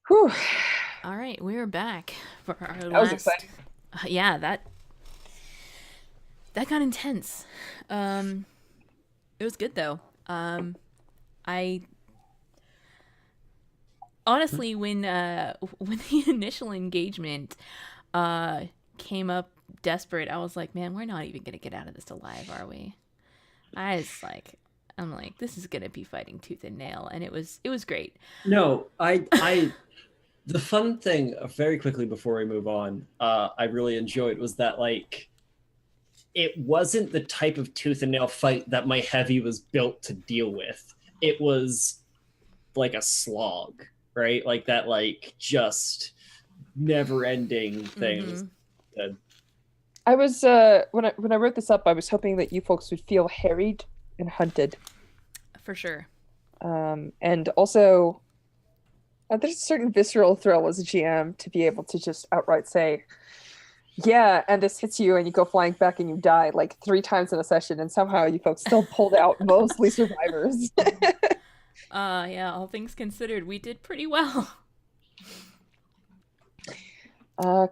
Whew. All right, we're back for our That was last. exciting. Yeah, that got intense. Um, it was good though. I honestly, when the initial engagement uh came up desperate, I was like, man, we're not even gonna get out of this alive, are we? I was like, I'm like, this is gonna be fighting tooth and nail, and it was great. No, the fun thing, very quickly before we move on, I really enjoyed was that it wasn't the type of tooth and nail fight that my heavy was built to deal with. It was like a slog, right? Like that, just never ending thing. It was Mm-hmm. good. I was when I wrote this up, I was hoping that you folks would feel harried and hunted. For sure. And also there's a certain visceral thrill as a GM to be able to just outright say, yeah, and this hits you and you go flying back and you die like 3 times in a session, and somehow you folks still pulled out mostly survivors. Yeah, all things considered, we did pretty well.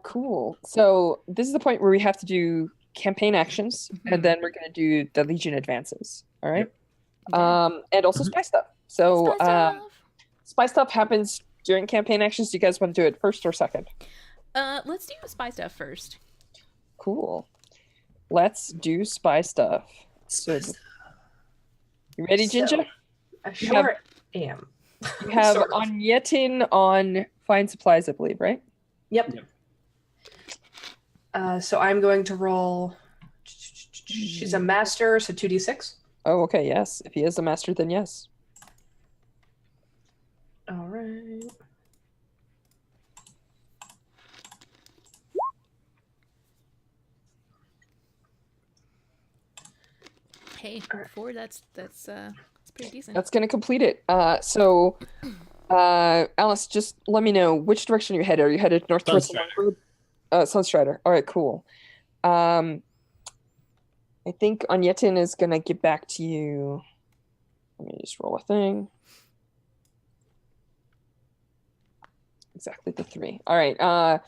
Cool. So this is the point where we have to do campaign actions, and then we're going to do the Legion advances. All right. Yep. And also Mhm. spy stuff. So Spy stuff. spy stuff happens during campaign actions. Do you guys want to do it first or second? Let's do spy stuff first. Cool. Let's do spy stuff. So you ready, Ginger? I You sure am. You have Sort of. Onyetin on find supplies, I believe, right? Yep. Yep. So I'm going to roll. She's a master, so 2d6. Oh, okay, yes. If he is a master, then yes. All right. Hey, Alright. 4. That's pretty decent. That's going to complete it. Alice, just let me know which direction you're headed. Are you headed north towards the Sunstrider. road? Sunstrider. All right, cool. I think Onyetin is going to get back to you. Let me just roll a thing. Exactly the 3. All right.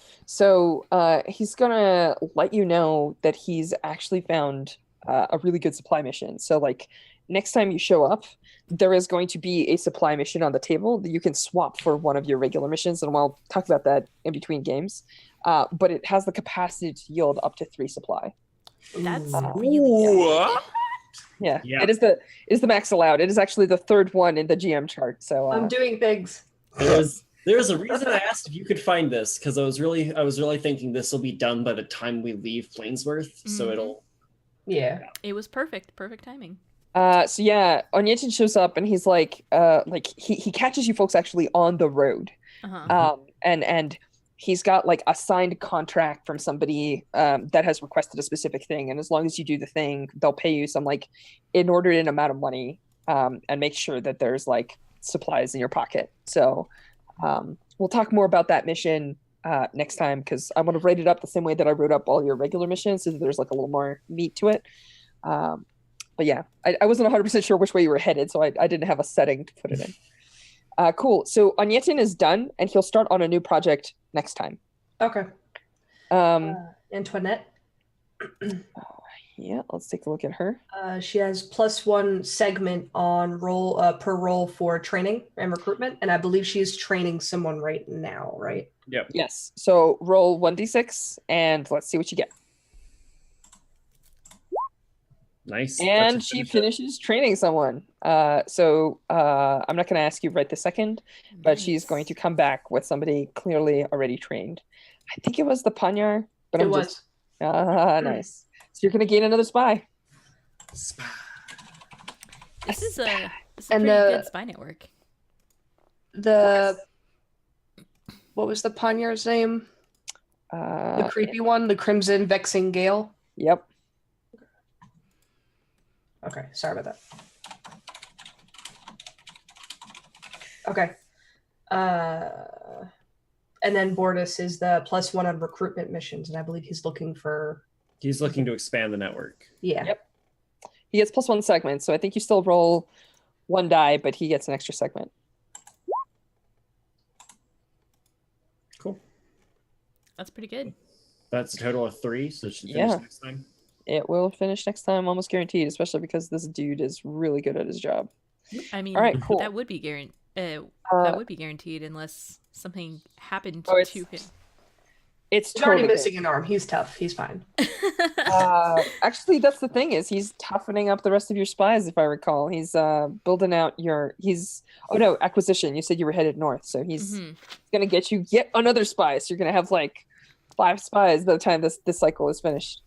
He's gonna let you know that he's actually found a really good supply mission. So like next time you show up, there is going to be a supply mission on the table that you can swap for one of your regular missions, and we'll talk about that in between games. But it has the capacity to yield up to 3 supply. That's Ooh. really good. Yeah, Yeah. it is the max allowed. It is actually the 3rd one in the GM chart. So I'm doing things. There's a reason I asked if you could find this, because I was really thinking this will be done by the time we leave Plainsworth, so Mhm. it'll. Yeah. It was perfect timing. So yeah, Onyetin shows up and he's like he catches you folks actually on the road. Uh-huh. And he's got like a signed contract from somebody that has requested a specific thing, and as long as you do the thing, they'll pay you some like inordinate amount of money and make sure that there's like supplies in your pocket. So we'll talk more about that mission next time, because I want to write it up the same way that I wrote up all your regular missions, so that there's like a little more meat to it. But yeah, I wasn't 100% sure which way you were headed, so I didn't have a setting to put it in. Cool. So Onyetin is done, and he'll start on a new project next time. Okay. Um, Antoinette. yeah, let's take a look at her. She has +1 segment on roll per roll for training and recruitment, and I believe she's training someone right now, right? Yep. Yes. So roll 1d6, and let's see what you get. Nice. And That's she a finish. finishes training someone. I'm not going to ask you right this second, but she's going to come back with somebody clearly already trained. I think it was the Panyar, but It I'm was. just nice. So you're going to gain another spy. This is a And pretty the- good spy network. What was the Panyar's name? The Uh, creepy one, the Crimson Vexing Gale. yep. Okay, sorry about that. Okay. And then Bordis is the +1 on recruitment missions, and I believe he's looking for. He's looking to expand the network. Yeah. Yep. He gets +1 segment, so I think you still roll 1 die, but he gets an extra segment. That's pretty good. That's a total of 3, so it should finish Yeah. next time. It will finish next time, almost guaranteed, especially because this dude is really good at his job. I mean, All right, cool. that would be guaranteed unless something happened Oh, to him. It's He's already totally missing an arm. He's tough. He's fine. actually, that's the thing is he's toughening up the rest of your spies, if I recall. He's building out acquisition. You said you were headed north, so he's gonna get you yet another spy. So you're gonna have like 5 spies by the time this cycle is finished.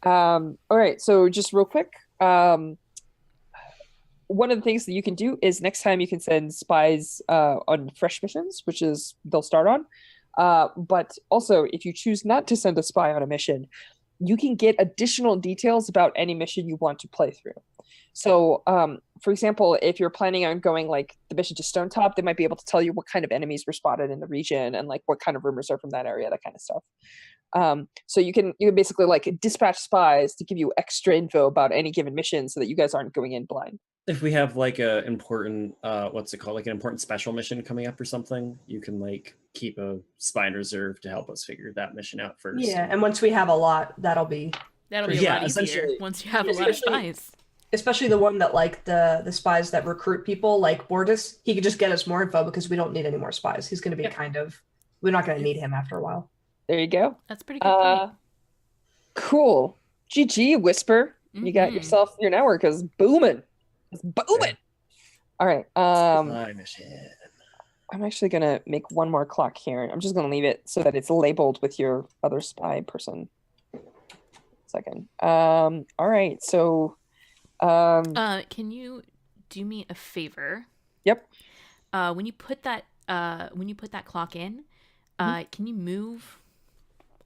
All right, so just real quick, one of the things that you can do is next time you can send spies on fresh missions, which is they'll start on. But also, if you choose not to send a spy on a mission, you can get additional details about any mission you want to play through. So, for example, if you're planning on going like the mission to Stone Top, they might be able to tell you what kind of enemies were spotted in the region and like what kind of rumors are from that area, that kind of stuff. So you can basically like dispatch spies to give you extra info about any given mission so that you guys aren't going in blind. If we have like a important, what's it called, like an important special mission coming up or something, you can like keep a spy in reserve to help us figure that mission out first. Yeah, and once we have a lot, that'll be a lot easier once you have a lot of spies. Especially the one that like the spies that recruit people, like Bordis, he could just get us more info because we don't need any more spies. He's going to be we're not going to need him after a while. There you go. That's pretty good point. Cool. GG, Whisper. You got yourself, your network is booming. It's booming. All right. I'm actually gonna make one more clock here. I'm just gonna leave it so that it's labeled with your other spy person. Second. All right. So, can you do me a favor? Yep. When you put that clock in, can you move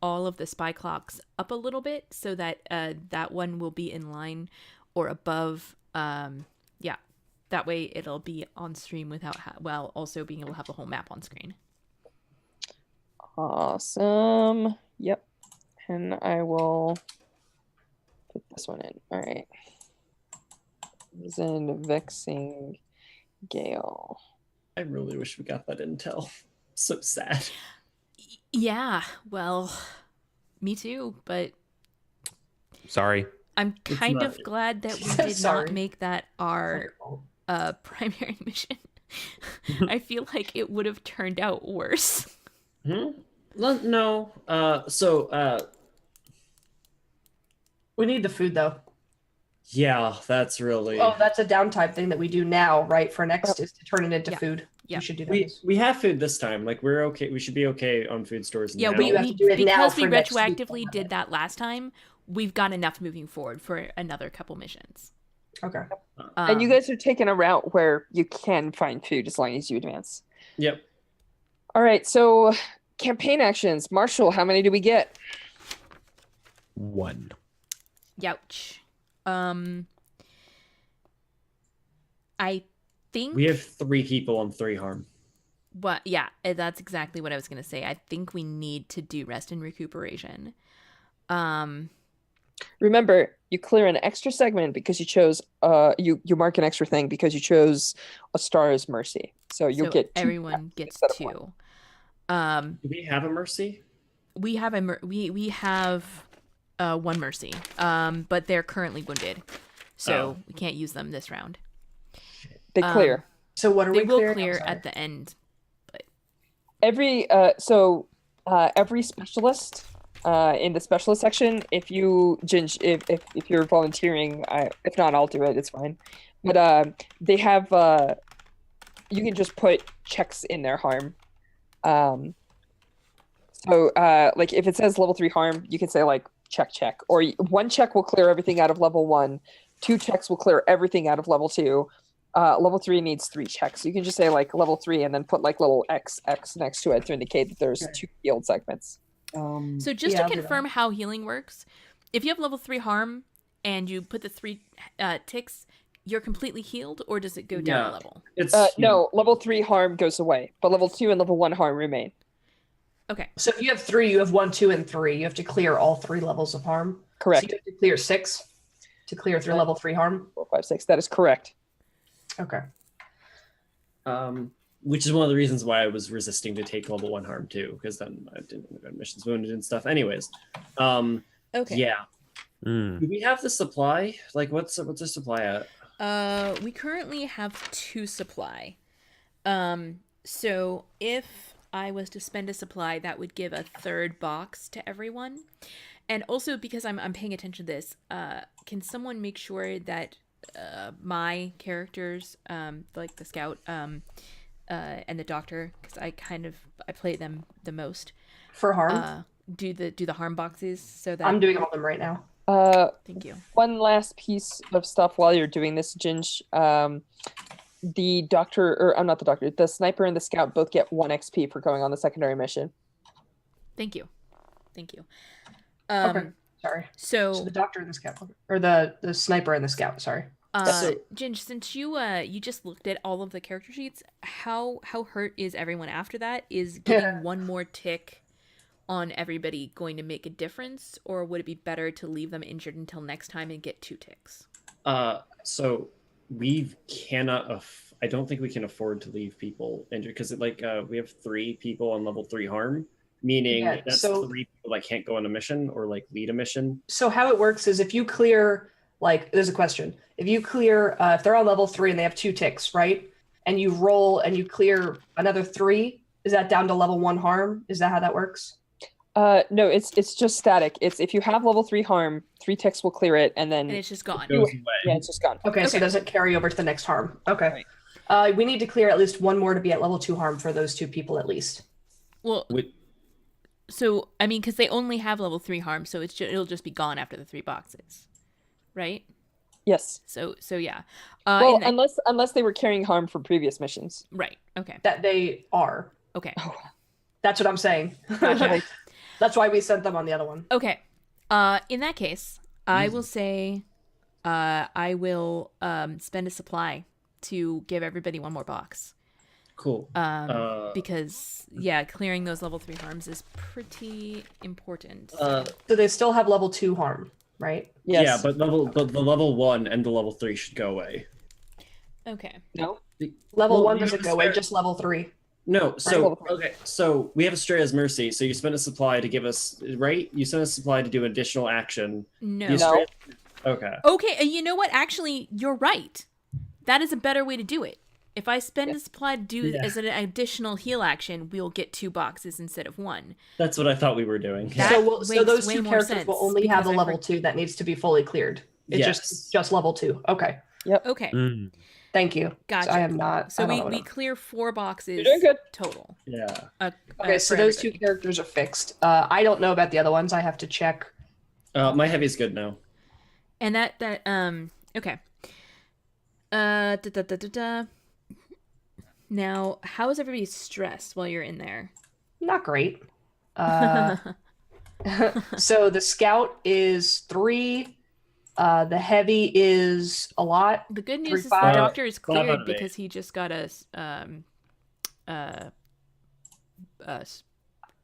all of the spy clocks up a little bit so that that one will be in line or above? That way it'll be on stream without while also being able to have the whole map on screen. Awesome. Yep. And I will put this one in. All right. Zen Vexing Gale. I really wish we got that intel. So sad. Yeah, well, me too, but sorry. I'm kind of glad that we did not make that our primary mission. I feel like it would have turned out worse. No. We need the food though. Yeah, that's really. Oh, that's a downtime thing that we do now, right? For next is to turn it into food. Yeah. We should do that. We have food this time. Like we're okay. We should be okay on food stores. Yeah, now. we have to do it now because we for next week. retroactively did that last time. We've got enough moving forward for another couple missions. Okay. And you guys are taking a route where you can find food as long as you advance. Yep. All right. So campaign actions. Marshall, how many do we get? 1. Youch. I think we have 3 people on 3 harm. What? Yeah, that's exactly what I was gonna say. I think we need to do rest and recuperation. Remember, you clear an extra segment because you chose. You mark an extra thing because you chose a star's mercy. So you'll get 2 everyone gets 2. Do we have a mercy? We have we have 1 mercy. But they're currently wounded, so we can't use them this round. They clear. So what are we They will clearing? clear at the end. But Every specialist in the specialist section, if you're volunteering, if not, I'll do it. It's fine. But they have you can just put checks in their harm. So like if it says level 3 harm, you can say like check, or 1 check will clear everything out of level 1. 2 checks will clear everything out of level 2. Level 3 needs 3 checks. So you can just say like level 3 and then put like little X next to it to indicate that there's 2 field segments. So just to confirm how healing works, if you have level 3 harm and you put the 3 ticks, you're completely healed, or does it go down a level? It's no, level 3 harm goes away, but level 2 and level 1 harm remain. Okay. So if you have 3, you have 1, 2, and 3. You have to clear all 3 levels of harm. Correct. So you have to clear 6 to clear through level 3 harm. 4, 5, 6. That is correct. Okay. which is one of the reasons why I was resisting to take level 1 harm too, because then I didn't want to go to missions wounded and stuff. Anyways, Okay. yeah. Mm. Do we have the supply? Like, what's the supply at? We currently have 2 supply. So if I was to spend a supply, that would give a 3rd box to everyone. And also, because I'm paying attention to this, can someone make sure that my characters, like the scout and the doctor, because I play them the most, For harm, do the harm boxes so that I'm doing all of them right now. Thank you. One last piece of stuff while you're doing this, Ginge. The doctor, or I'm not the doctor, the sniper and the scout both get 1 XP for going on the secondary mission. Thank you. Okay, sorry. So the doctor and the scout, or the sniper and the scout. Sorry. Ginge, since you just looked at all of the character sheets, how hurt is everyone after that? Is getting 1 more tick on everybody going to make a difference, or would it be better to leave them injured until next time and get 2 ticks? So we cannot. I don't think we can afford to leave people injured because we have 3 people on level 3 harm, meaning that's 3 people that can't go on a mission or like lead a mission. So how it works is if you clear, like, there's a question. If you clear, if they're on level 3 and they have 2 ticks, right? And you roll and you clear another 3, is that down to level 1 harm? Is that how that works? No, it's just static. It's if you have level 3 harm, 3 ticks will clear it, and then And it's just gone. It goes away. yeah, it's just gone. Okay, so it doesn't carry over to the next harm. Okay. We need to clear at least 1 more to be at level 2 harm for those 2 people at least. Well, so I mean, because they only have level 3 harm, so it'll just be gone after the 3 boxes, right? Yes. So yeah. Well, unless they were carrying harm from previous missions. Right. Okay. That they are. Okay. That's what I'm saying. Gotcha. That's why we sent them on the other one. Okay. In that case, I will say, I will spend a supply to give everybody 1 more box. Cool. Because clearing those level 3 harms is pretty important. So they still have level 2 harm, right? Yes. Yeah, but the level 1 and the level 3 should go away. Okay. No. Level 1 you doesn't go away, just level 3. No, so level 3. okay, so we have Estrella's Mercy. So you spend a supply to give us, right? You spend a supply to do additional action. No. The Okay. Okay, you know what? Actually, you're right. That is a better way to do it. If I spend a supply to do as an additional heal action, we'll get 2 boxes instead of 1. That's what I thought we were doing. That So makes those way 2 more characters sense will only have because the I level 2 that needs to be fully cleared. It's Yes. just level 2. Okay. Okay. Mm. Thank you. Gotcha. I am not. So I don't know we what clear 4 boxes You're doing good. total. Yeah. Okay, so for those everybody. 2 characters are fixed. I don't know about the other ones. I have to check. My heavy's good now. And that okay. Now, how is everybody stressed while you're in there? Not great. So the scout is 3. The heavy is a lot. The good news 3, is the 5. doctor is 5 out cleared of 8. because he just got a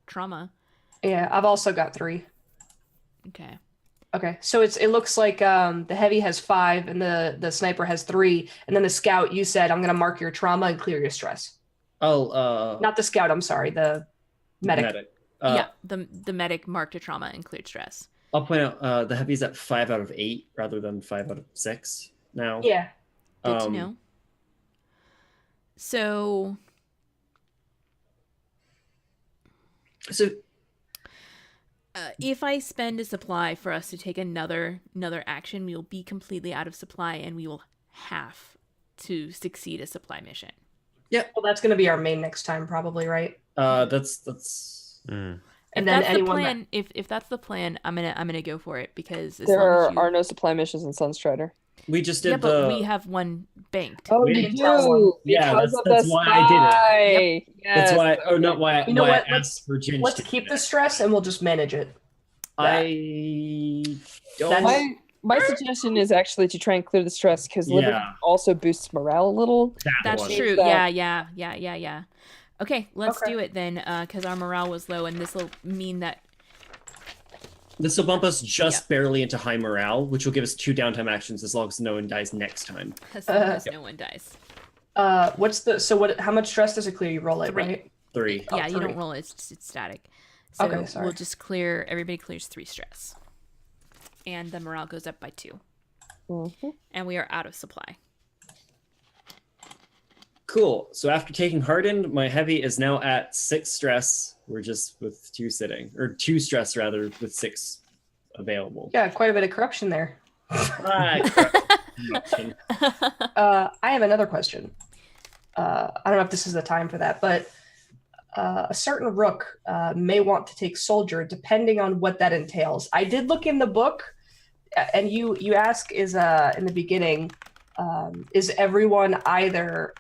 trauma. Yeah, I've also got 3. Okay. Okay, so it looks like the heavy has 5 and the sniper has 3, and then the scout, you said, I'm gonna mark your trauma and clear your stress. Oh, Not the scout, I'm sorry, the medic. Yeah, the medic marked a trauma and cleared stress. I'll point out the heavy's at 5 out of 8 rather than 5 out of 6 now. Yeah. Good to know. So if I spend a supply for us to take another action, we will be completely out of supply, and we will have to succeed a supply mission. Yeah, well, that's going to be our main next time, probably, right? That's. Mm. If And then that's the anyone plan, if that's the plan, I'm gonna go for it because as There long as you... are no supply missions in Sunstrider. We just did yeah, but we have 1 banked. Oh, We you didn't tell one. do. Yeah, Because that's- of the that's why I did it. spy. Yes. That's why. Oh, not why. You know why what? I asked for Ginge Let's to keep do the it. stress and we'll just manage it. I don't. That's- My suggestion is actually to try and clear the stress because living Yeah. also boosts morale a little. That's one. true. that. Yeah. Okay, let's Okay. do it then, because our morale was low, and this will mean that... This will bump us just barely into high morale, which will give us 2 downtime actions as long as no one dies next time. As long as no one dies. How much stress does it clear? You roll it, 3. right? 3. Yeah, you 3. don't roll it. It's static. So Okay, sorry. we'll just clear. Everybody clears 3 stress, and the morale goes up by 2. Mhm. And we are out of supply. Cool. So after taking hardened, my heavy is now at 6 stress. We're just with 2 sitting, or 2 stress rather, with 6 available. Yeah, quite a bit of corruption there. Corruption. I have another question. I don't know if this is the time for that, but a certain rook may want to take soldier, depending on what that entails. I did look in the book, and you ask in the beginning, is everyone either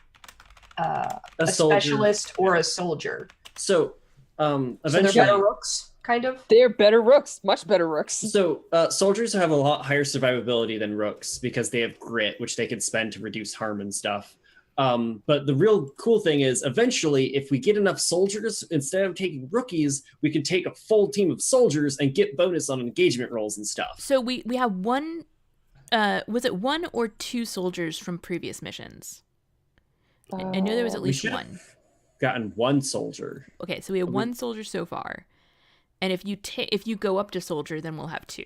a specialist or a soldier? So So eventually, they're better rooks, kind of. They're better rooks, much better rooks. So soldiers have a lot higher survivability than rooks because they have grit, which they can spend to reduce harm and stuff. But the real cool thing is, eventually, if we get enough soldiers, instead of taking rookies, we can take a full team of soldiers and get bonus on engagement rolls and stuff. So we have one. Was it 1 or 2 soldiers from previous missions? I know there was at We least should 1. have gotten 1 soldier. Okay, so we have 1 soldier so far, and if you go up to soldier, then we'll have 2.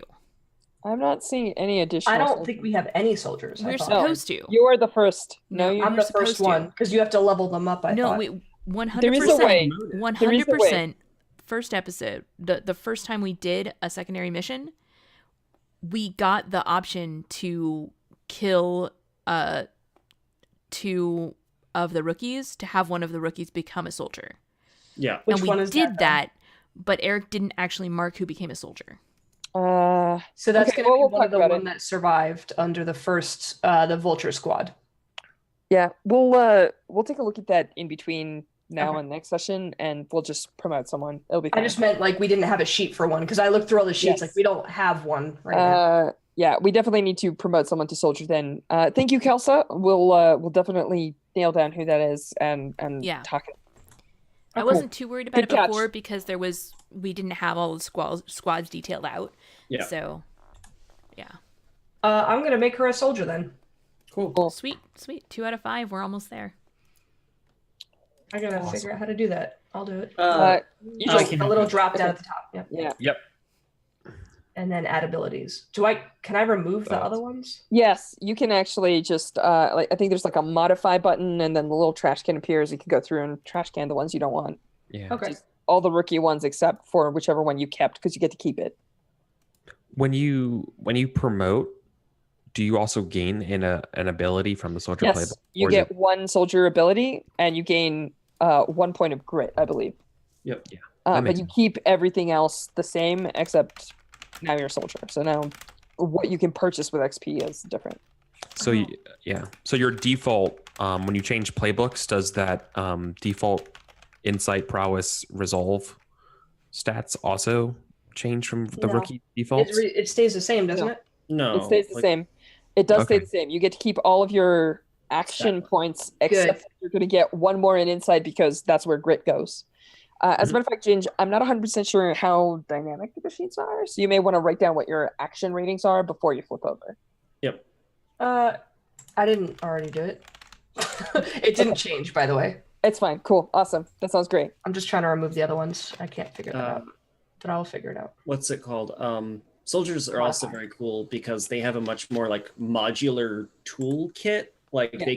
I'm not seeing any additional. I don't soldiers. think we have any soldiers. We're I thought. supposed to. You are the first. No, No, you're I'm the supposed first to. one because you have to level them up. I No, thought. we 100%. There is a way. There is a way. 100%. First episode, the first time we did a secondary mission, we got the option to kill 2 of the rookies to have one of the rookies become a soldier. Yeah. Which and we one is did that? But Eric didn't actually mark who became a soldier. So that's Okay, going to we'll be one talk of the about one it. that survived under the first, the Vulture Squad. Yeah, we'll take a look at that in between now Okay. and next session, and we'll just promote someone. It'll be fine. I just meant like we didn't have a sheet for one because I looked through all the sheets. Yes. Like we don't have one right now. Yeah, we definitely need to promote someone to soldier. Then, thank you, Kelsa. We'll definitely nail down who that is and Yeah. talk. I Oh, wasn't too worried about Good it before catch. because we didn't have all the squads detailed out. Yeah. So, yeah. I'm gonna make her a soldier then. Cool. Sweet. 2 out of 5. We're almost there. I gotta Awesome. figure out how to do that. I'll do it. You I just can a do little that. drop down at the top. Yep. yeah. Yep. And then add abilities. Can I remove the other ones? Yes, you can actually just like I think there's like a modify button, and then the little trash can appears. You can go through and trash can the ones you don't want. Yeah. Okay. Just all the rookie ones except for whichever one you kept because you get to keep it. When you promote, do you also gain an ability from the soldier Yes, playbook? you Or is get it- 1 soldier ability, and you gain 1 point of grit, I believe. Yep. that But makes you sense. keep everything else the same except now you're a soldier. So now what you can purchase with XP is different. So yeah. So your default when you change playbooks, does that default insight, prowess, resolve stats also change from the No. rookie defaults? It stays the same, doesn't No. it? No. It stays the like- same. It does stay Okay. the same. You get to keep all of your action points, except you're going to get 1 more in insight because that's where grit goes. As a matter of fact, Ginge, I'm not 100% sure how dynamic the machines are, so you may want to write down what your action ratings are before you flip over. Yep. I didn't already do it. It didn't change, by the way. It's fine. Cool. Awesome. That sounds great. I'm just trying to remove the other ones. I can't figure that out, but I'll figure it out. What's it called? Soldiers are also very cool because they have a much more like modular toolkit. Like Yeah. they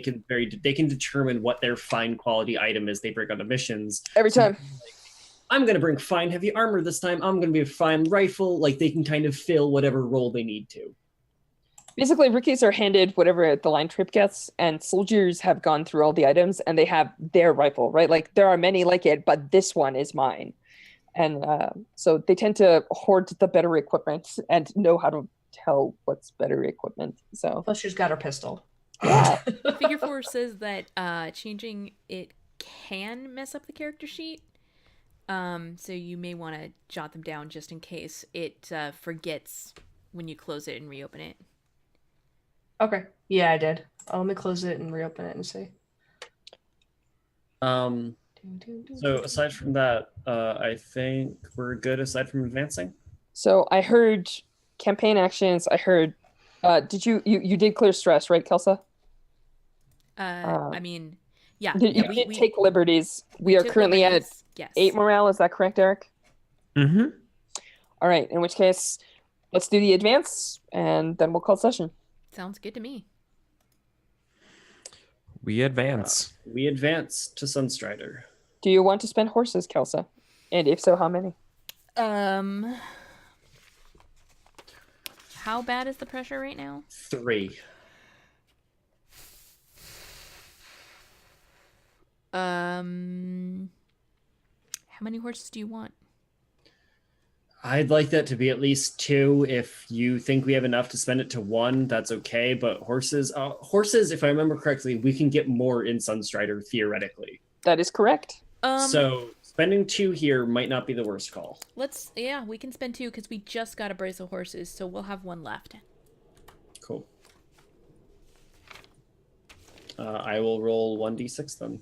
can determine what their fine quality item is they bring on the missions. Every time. I'm gonna bring fine heavy armor this time. I'm gonna be a fine rifle. Like they can kind of fill whatever role they need to. Basically, rookies are handed whatever the line trip gets, and soldiers have gone through all the items and they have their rifle, right? Like there are many like it, but this one is mine. And so they tend to hoard the better equipment and know how to tell what's better equipment. So Plus, she's got her pistol. yeah, Figure 4 says that changing it can mess up the character sheet. So you may want to jot them down just in case it forgets when you close it and reopen it. Okay. Yeah, I did. Let me close it and reopen it and see. So aside from that, I think we're good aside from advancing. so I heard campaign actions. I heard. Did you did clear stress, right, Kelsa? I mean, Yeah, You yeah, did take liberties. We are took currently liberties. at Yes. 8 morale. Is that correct, Eric? Mm-hmm. All right. In which case, let's do the advance, and then we'll call session. Sounds good to me. We advance. We advance to Sunstrider. Do you want to spend horses, Kelsa? And if so, how many? How bad is the pressure right now? 3. How many horses do you want? I'd like that to be at least 2. If you think we have enough to spend it to 1, that's okay. But horses, if I remember correctly, we can get more in Sunstrider theoretically. That is correct. So spending 2 here might not be the worst call. We can spend 2 because we just got a brace of horses, so we'll have 1 left. Cool. I will roll 1d6 then.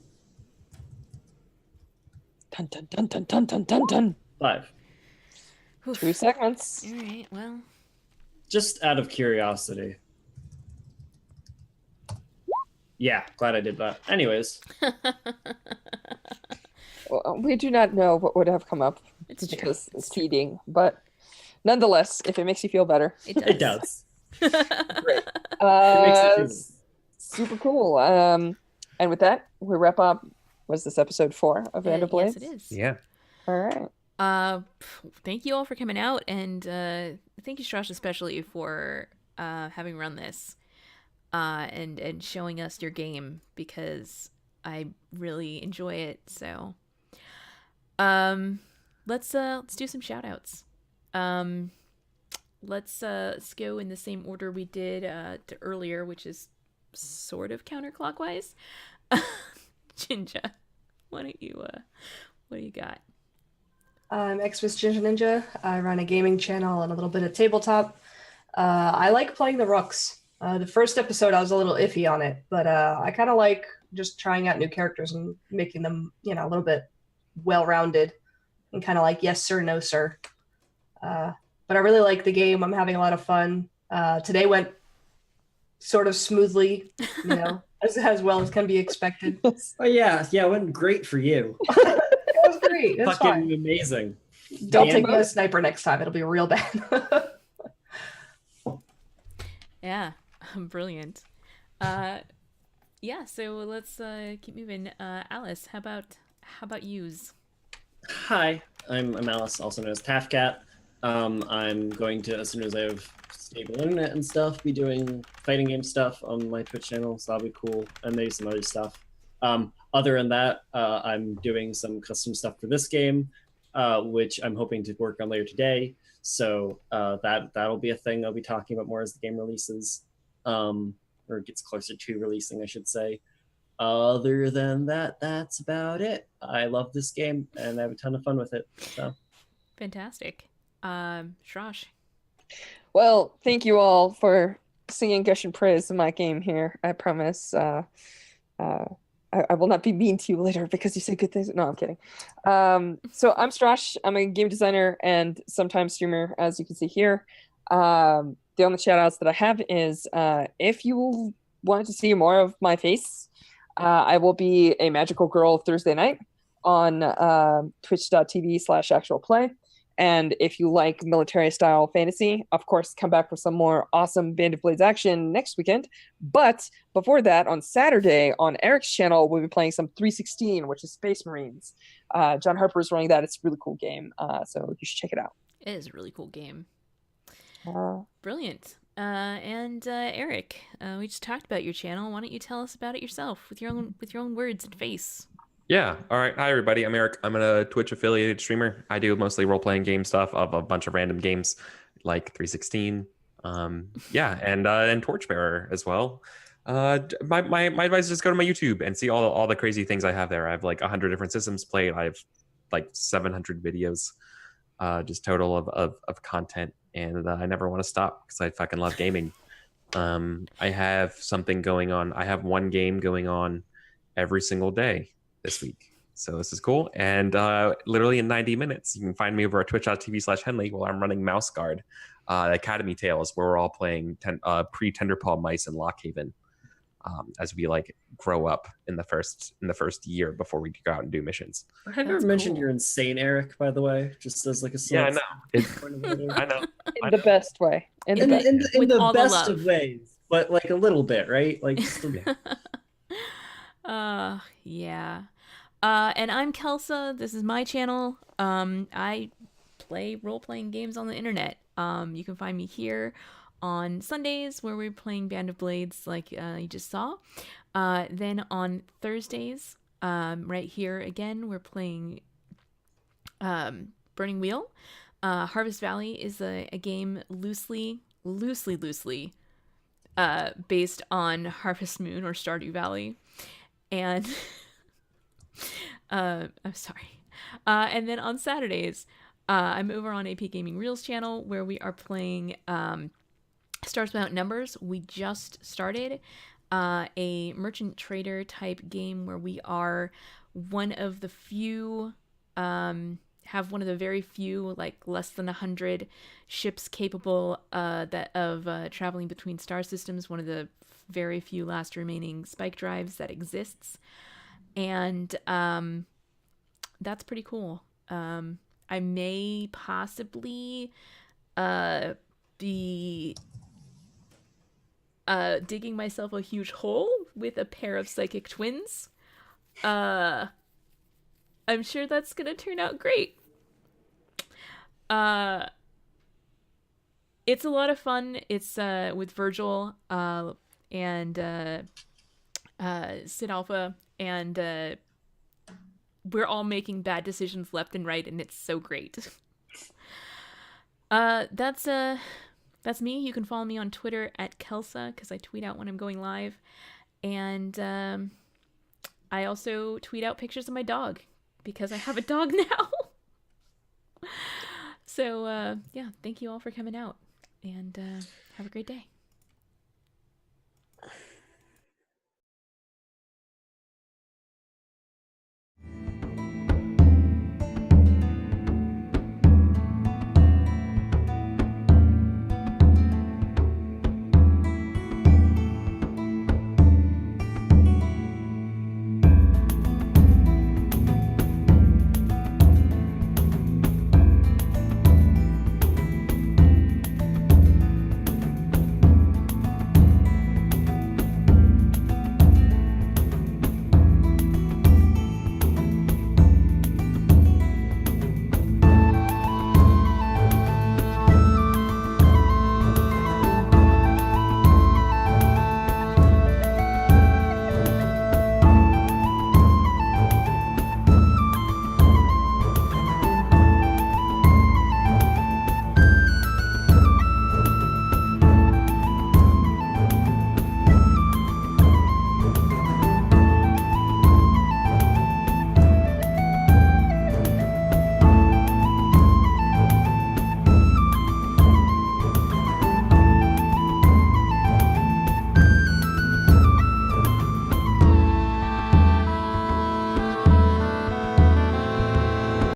Dun, dun, dun, dun, dun, dun, dun, dun. 5. 2 seconds. All right, well. Just out of curiosity. Yeah, glad I did that. Anyways. Well, we do not know what would have come up because it's cheating, but nonetheless, if it makes you feel better, It does. Great. It makes it Super cool. And with that, we wrap up. Was this episode 4 of Band of Blades? Yes, it is. Yeah. All right. Thank you all for coming out, and thank you, Strash, especially for having run this and showing us your game, because I really enjoy it. So let's do some shout outs. Let's go in the same order we did to earlier, which is sort of counterclockwise. Ginga, what do you got? I'm Xmas Ginger Ninja. I run a gaming channel and a little bit of tabletop. I like playing the Rooks. The first episode, I was a little iffy on it, but I kind of like just trying out new characters and making them, a little bit well-rounded and kind of like yes sir, no sir. But I really like the game. I'm having a lot of fun. Today went sort of smoothly, as well as can be expected. Oh yeah, it went great for you. It was great. It was Fucking fine. amazing. Don't take me as a sniper next time. It'll be real bad. Yeah, brilliant. So let's keep moving. Alice, how about yous? Hi, I'm Alice, also known as Tafcat. I'm going to, as soon as I have stable internet and stuff, be doing fighting game stuff on my Twitch channel, so that'll be cool, and maybe some other stuff. Other than that, I'm doing some custom stuff for this game, which I'm hoping to work on later today. So that'll be a thing I'll be talking about more as the game releases, or gets closer to releasing, I should say. Other than that, that's about it. I love this game and I have a ton of fun with it. So Fantastic. Shrosh. Well, thank you all for singing gush and praise in my game here. I promise. I will not be mean to you later because you say good things. No, I'm kidding. So I'm Strash. I'm a game designer and sometimes streamer, as you can see here. The only shout outs that I have is if you wanted to see more of my face, I will be a magical girl Thursday night on twitch.tv/actualplay. And if you like military style fantasy, of course, come back for some more awesome Band of Blades action next weekend. But before that, on Saturday on Eric's channel, we'll be playing some 316, which is Space Marines. John Harper is running that. It's a really cool game. So you should check it out. It is a really cool game. Brilliant. And Eric, we just talked about your channel. Why don't you tell us about it yourself with your own words and face? Yeah. All right. Hi, everybody. I'm Eric. I'm a Twitch affiliated streamer. I do mostly role-playing game stuff of a bunch of random games like 316. And Torchbearer as well. My advice is just go to my YouTube and see all the crazy things I have there. I have like 100 different systems played. I have like 700 videos, just total of content. And I never want to stop because I fucking love gaming. I have something going on. I have one game going on every single day this week. So this is cool. And literally in 90 minutes, you can find me over at twitch.tv/Henley while I'm running Mouse Guard, Academy Tales, where we're all playing pre-Tenderpaw Mice in Lockhaven. as we like grow up in the first year before we go out and do missions. Have you ever That's mentioned cool. you're insane, Eric? By the way, just as like a Yeah, I know. I know. In the best way. In the in, best. in, in With the all the best of love. ways, but like a little bit, right? Like just a, Yeah. And I'm Kelsa. This is my channel. I play role-playing games on the internet. You can find me here on Sundays where we're playing Band of Blades like you just saw. Then on Thursdays, right here again, we're playing Burning Wheel. Harvest Valley is a game loosely based on Harvest Moon or Stardew Valley. And I'm sorry. And then on Saturdays, I'm over on AP Gaming Reels channel where we are playing Stars Without Numbers. We just started a merchant trader type game where we are one of the few have one of the very few, like less than 100 ships capable of traveling between star systems, one of the very few last remaining spike drives that exists. And that's pretty cool. I may possibly be digging myself a huge hole with a pair of psychic twins. I'm sure that's gonna turn out great. It's a lot of fun. It's with Virgil and Sid Alpha, and we're all making bad decisions left and right, and it's so great. That's me. You can follow me on Twitter at Kelsa because I tweet out when I'm going live, and I also tweet out pictures of my dog because I have a dog now. So yeah, thank you all for coming out, and have a great day.